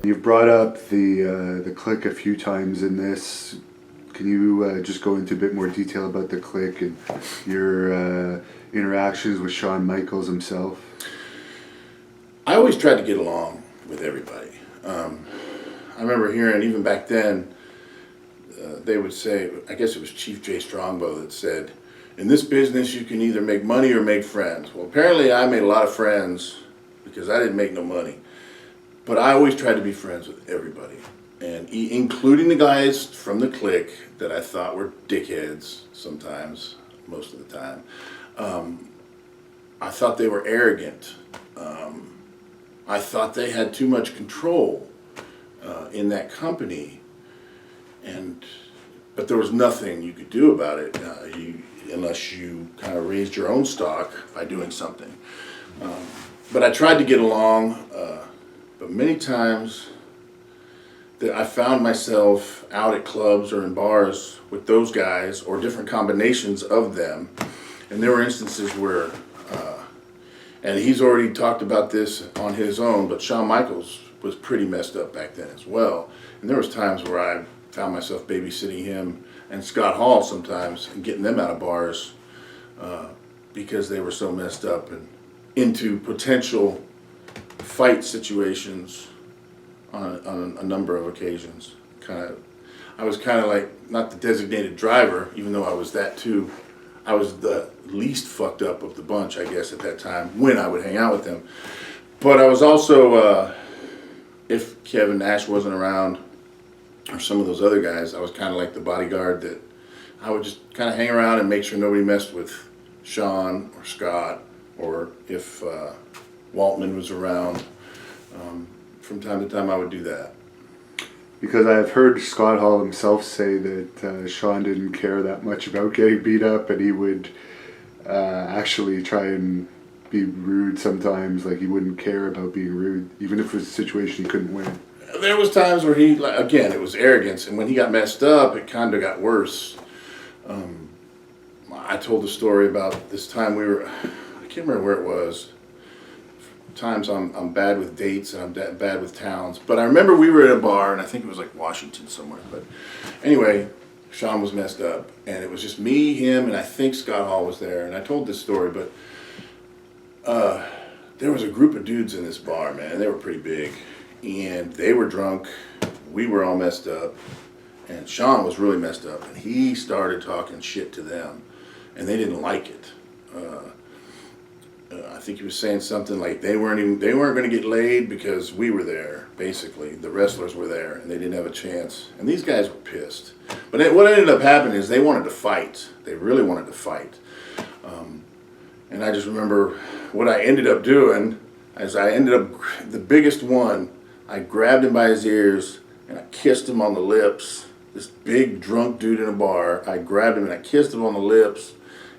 You've brought up the Kliq a few times in this. Can you just go into a bit more detail about the Kliq and your interactions with Shawn Michaels himself? I always tried to get along with everybody. I remember hearing, even back then, they would say, I guess it was Chief Jay Strongbow that said, in this business you can either make money or make friends. Well, apparently I made a lot of friends because I didn't make no money. But I always tried to be friends with everybody, and including the guys from the Kliq that I thought were dickheads sometimes, most of the time. I thought they were arrogant. I thought they had too much control in that company, but there was nothing you could do about it unless you kind of raised your own stock by doing something. But I tried to get along. But many times that I found myself out at clubs or in bars with those guys or different combinations of them. And there were instances where, and he's already talked about this on his own, but Shawn Michaels was pretty messed up back then as well. And there was times where I found myself babysitting him and Scott Hall sometimes and getting them out of bars because they were so messed up and into potential fight situations on a number of occasions. I was kind of like not the designated driver, even though I was that too. I was the least fucked up of the bunch, I guess, at that time when I would hang out with them. But I was also, if Kevin Nash wasn't around or some of those other guys, I was kind of like the bodyguard that I would just kind of hang around and make sure nobody messed with Shawn or Scott, or if Waltman was around. From time to time I would do that. Because I've heard Scott Hall himself say that Shawn didn't care that much about getting beat up, and he would actually try and be rude sometimes. Like, he wouldn't care about being rude, even if it was a situation he couldn't win. There was times where he, again, it was arrogance, and when he got messed up, it kind of got worse. I told the story about this time I can't remember where it was. Times I'm bad with dates and I'm bad with towns, but I remember we were at a bar, and I think it was like Washington somewhere, but anyway, Shawn was messed up, and it was just me, him, and I think Scott Hall was there, and I told this story, but there was a group of dudes in this bar, man, and they were pretty big, and they were drunk, we were all messed up, and Shawn was really messed up, and he started talking shit to them, and they didn't like it. I think he was saying something like they weren't going to get laid because we were there. Basically, the wrestlers were there and they didn't have a chance. And these guys were pissed. But what ended up happening is they wanted to fight. They really wanted to fight. And I just remember what I ended up doing. The biggest one, I grabbed him by his ears and I kissed him on the lips. This big drunk dude in a bar. I grabbed him and I kissed him on the lips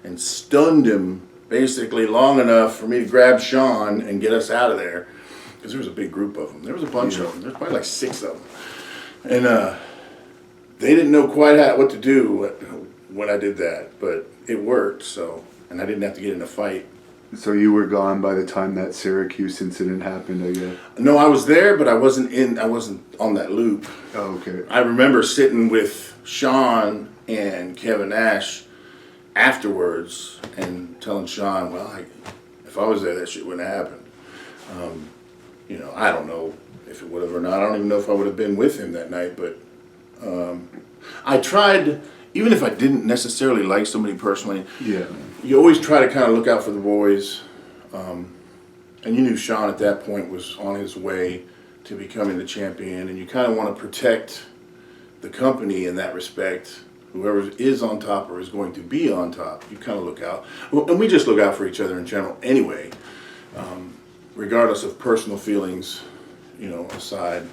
and stunned him basically long enough for me to grab Shawn and get us out of there, because there was a big group of them. There was a bunch of them. There was probably like 6 of them. And they didn't know quite what to do when I did that, but it worked, and I didn't have to get in a fight. So you were gone by the time that Syracuse incident happened, I guess? No, I was there, but I wasn't on that loop. Oh, okay. I remember sitting with Shawn and Kevin Nash afterwards and telling Shawn, well, if I was there, that shit wouldn't have happened. I don't know if it would have or not. I don't even know if I would have been with him that night, but I tried, even if I didn't necessarily like somebody personally, you always try to kind of look out for the boys. And you knew Shawn at that point was on his way to becoming the champion, and you kind of want to protect the company in that respect. Whoever is on top or is going to be on top, you kind of look out. And we just look out for each other in general anyway, regardless of personal feelings, aside.